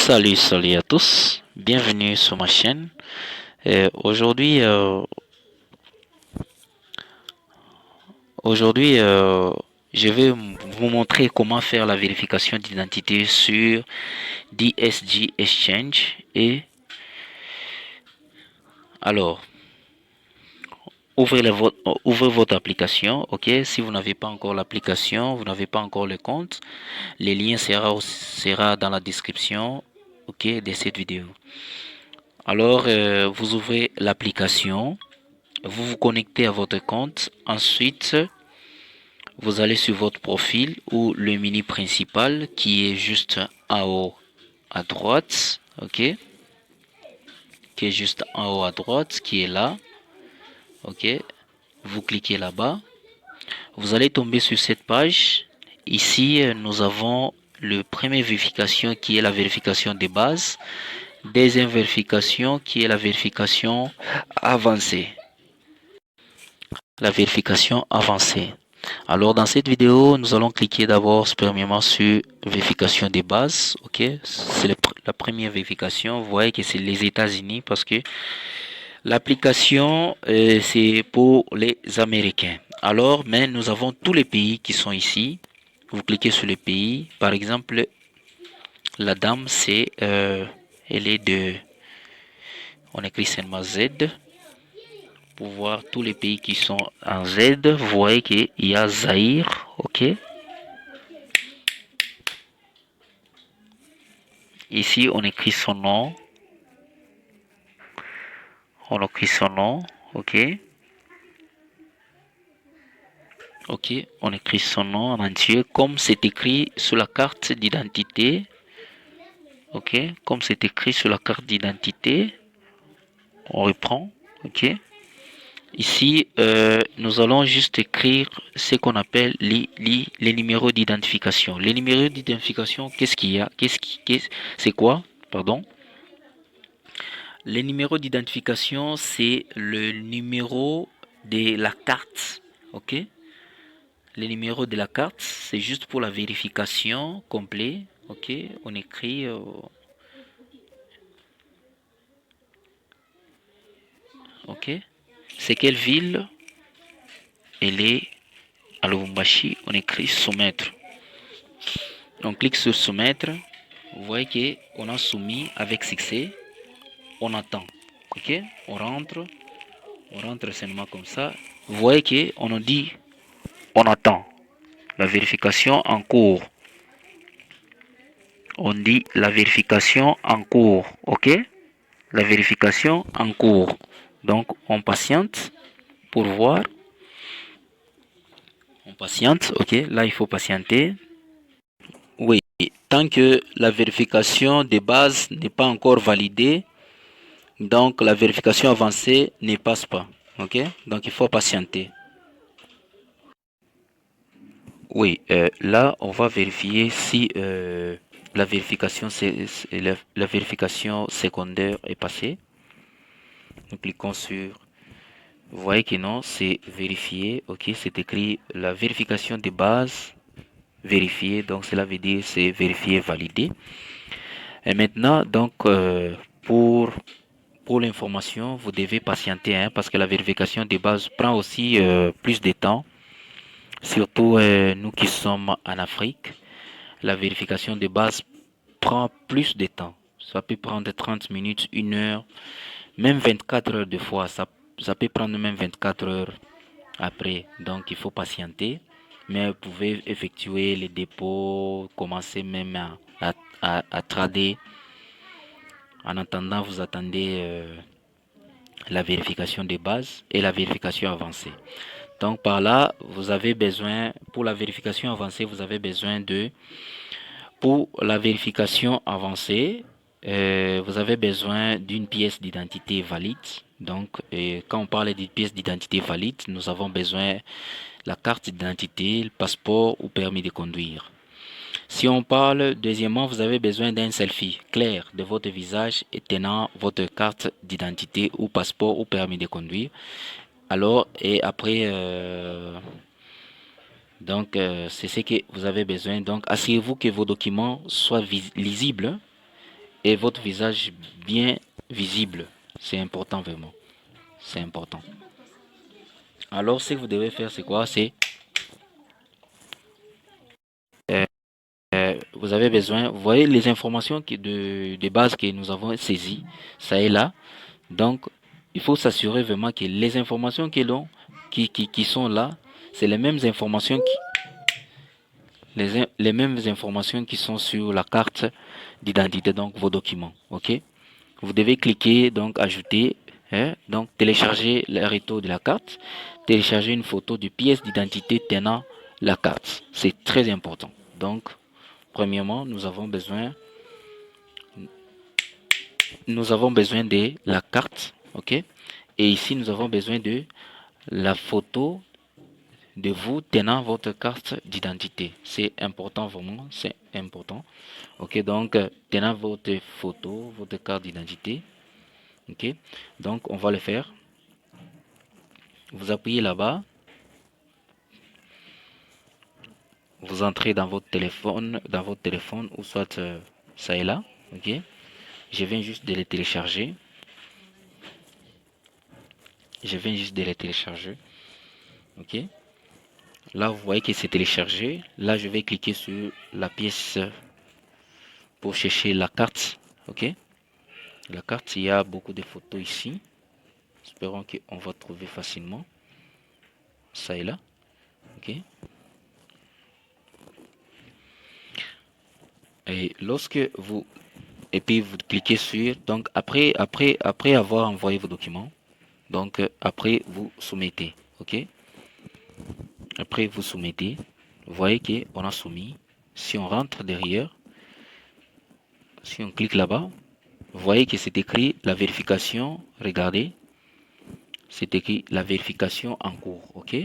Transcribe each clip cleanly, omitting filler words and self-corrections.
Salut à tous, bienvenue sur ma chaîne. Aujourd'hui, aujourd'hui, je vais vous montrer comment faire la vérification d'identité sur DSG Exchange. Et alors, ouvrez votre application, ok? Si vous n'avez pas encore l'application, vous n'avez pas encore le compte, le lien sera dans la description, ok, de cette vidéo. Alors, vous ouvrez l'application. Vous vous connectez à votre compte. Ensuite, vous allez sur votre profil ou le menu principal qui est juste en haut à droite. Ok. Qui est juste en haut à droite, qui est là. Ok. Vous cliquez là-bas. Vous allez tomber sur cette page. Ici, nous avons le premier vérification qui est la vérification de base. Deuxième vérification qui est la vérification avancée. La vérification avancée. Alors dans cette vidéo, nous allons cliquer d'abord premièrement sur vérification des bases. Ok, c'est la première vérification. Vous voyez que c'est les États-Unis parce que l'application c'est pour les Américains. Alors, mais nous avons tous les pays qui sont ici. Vous cliquez sur les pays. Par exemple, la dame c'est elle est de, on écrit seulement Z. Pour voir tous les pays qui sont en Z, vous voyez qu'il y a Zaïre, ok. Ici, on écrit son nom. On écrit son nom, ok. Ok, on écrit son nom en entier comme c'est écrit sur la carte d'identité. Ok, comme c'est écrit sur la carte d'identité. On reprend, ok. Ici, nous allons juste écrire ce qu'on appelle les numéros d'identification. Les numéros d'identification, qu'est-ce qu'il y a? C'est quoi? Pardon. Les numéros d'identification, c'est le numéro de la carte. Ok? Le numéro de la carte, c'est juste pour la vérification complète. Ok? On écrit. Ok? C'est quelle ville? Elle est à Lubumbashi. On écrit soumettre. On clique sur soumettre. Vous voyez qu'on a soumis avec succès. On attend. Ok? On rentre. On rentre seulement comme ça. Vous voyez qu'on nous dit on attend. La vérification en cours. On dit la vérification en cours. Ok? La vérification en cours. Donc, on patiente pour voir. On patiente. Ok? Là, il faut patienter. Oui. Tant que la vérification de base n'est pas encore validée, donc la vérification avancée ne passe pas. Ok? Donc, il faut patienter. Oui, là, on va vérifier si la vérification, la vérification secondaire est passée. Nous cliquons sur, vous voyez que non, c'est vérifié. Ok, c'est écrit la vérification de base vérifiée. Donc, cela veut dire c'est vérifié, validé. Et maintenant, donc, pour l'information, vous devez patienter hein, parce que la vérification de base prend aussi plus de temps. Surtout nous qui sommes en Afrique. La vérification de base prend plus de temps. Ça peut prendre 30 minutes, 1 heure, même 24 heures de fois. Ça peut prendre même 24 heures après. Donc il faut patienter. Mais vous pouvez effectuer les dépôts, commencer même à trader. En attendant, vous attendez la vérification de base et la vérification avancée. Donc par là, vous avez besoin, pour la vérification avancée, vous avez besoin de pour la vérification avancée, vous avez besoin d'une pièce d'identité valide. Donc, quand on parle d'une pièce d'identité valide, nous avons besoin de la carte d'identité, le passeport ou permis de conduire. Si on parle, deuxièmement, vous avez besoin d'un selfie clair de votre visage et tenant votre carte d'identité ou passeport ou permis de conduire. Alors, et après, donc, c'est ce que vous avez besoin. Donc, assurez-vous que vos documents soient lisibles et votre visage bien visible. C'est important vraiment. C'est important. Alors, ce que vous devez faire, c'est quoi? C'est euh, vous avez besoin, vous voyez les informations de base que nous avons saisies, ça est là. Donc, il faut s'assurer vraiment que les informations qui sont là, c'est les mêmes informations les mêmes informations qui sont sur la carte d'identité, donc vos documents. OK? Vous devez cliquer, donc ajouter, hein, donc télécharger le recto de la carte, télécharger une photo de pièce d'identité tenant la carte. C'est très important. Donc, premièrement, nous avons besoin de la carte, ok? Et ici, nous avons besoin de la photo de vous tenant votre carte d'identité. C'est important, vraiment, c'est important. Ok, donc, tenant votre photo, votre carte d'identité. Ok, donc, on va le faire. Vous appuyez là-bas. Vous entrez dans votre téléphone, ou soit ça est là. Ok, je viens juste de les télécharger. Je viens juste de les télécharger. Ok, là, vous voyez que c'est téléchargé. Là, je vais cliquer sur la pièce pour chercher la carte. Ok, la carte, il y a beaucoup de photos ici. Espérons qu'on va trouver facilement. Ça est là. Ok, et lorsque vous et puis vous cliquez sur, donc après avoir envoyé vos documents, donc après vous soumettez. Ok, après vous soumettez. Vous voyez qu'on a soumis. Si on rentre derrière, si on clique là-bas, vous voyez que c'est écrit la vérification. Regardez, c'est écrit la vérification en cours. Ok,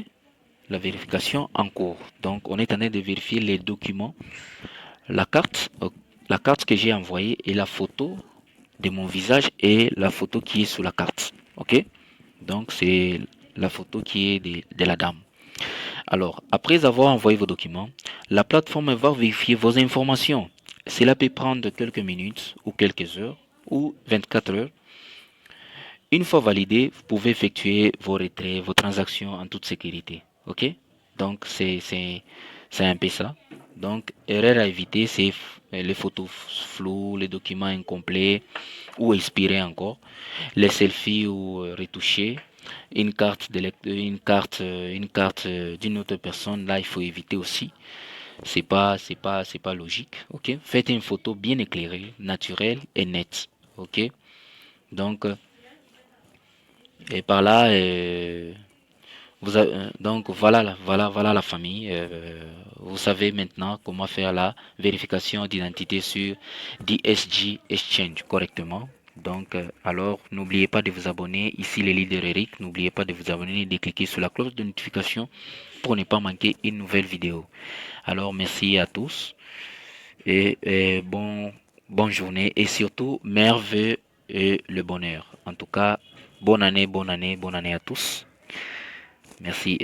la vérification en cours. Donc on est en train de vérifier les documents, la carte, la carte que j'ai envoyée et la photo de mon visage et la photo qui est sur la carte. Ok, donc c'est la photo qui est de la dame. Alors, après avoir envoyé vos documents, la plateforme va vérifier vos informations. Cela peut prendre quelques minutes ou quelques heures ou 24 heures. Une fois validé, vous pouvez effectuer vos retraits, vos transactions en toute sécurité. OK? Donc, c'est un peu ça. Donc, erreur à éviter, c'est les photos floues, les documents incomplets ou expirés encore, les selfies ou retouchés, une carte d'une autre personne. Là, il faut éviter aussi. C'est pas logique. OK? Faites une photo bien éclairée, naturelle et nette. OK? Donc, et par là, donc voilà la famille. Vous savez maintenant comment faire la vérification d'identité sur DSG Exchange correctement. Donc, alors, n'oubliez pas de vous abonner. Ici, les leaders Eric. N'oubliez pas de vous abonner et de cliquer sur la cloche de notification pour ne pas manquer une nouvelle vidéo. Alors, merci à tous et bonne journée et surtout, merveilleux et le bonheur. En tout cas, bonne année à tous. Merci.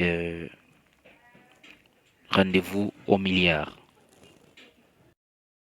Rendez-vous au milliard.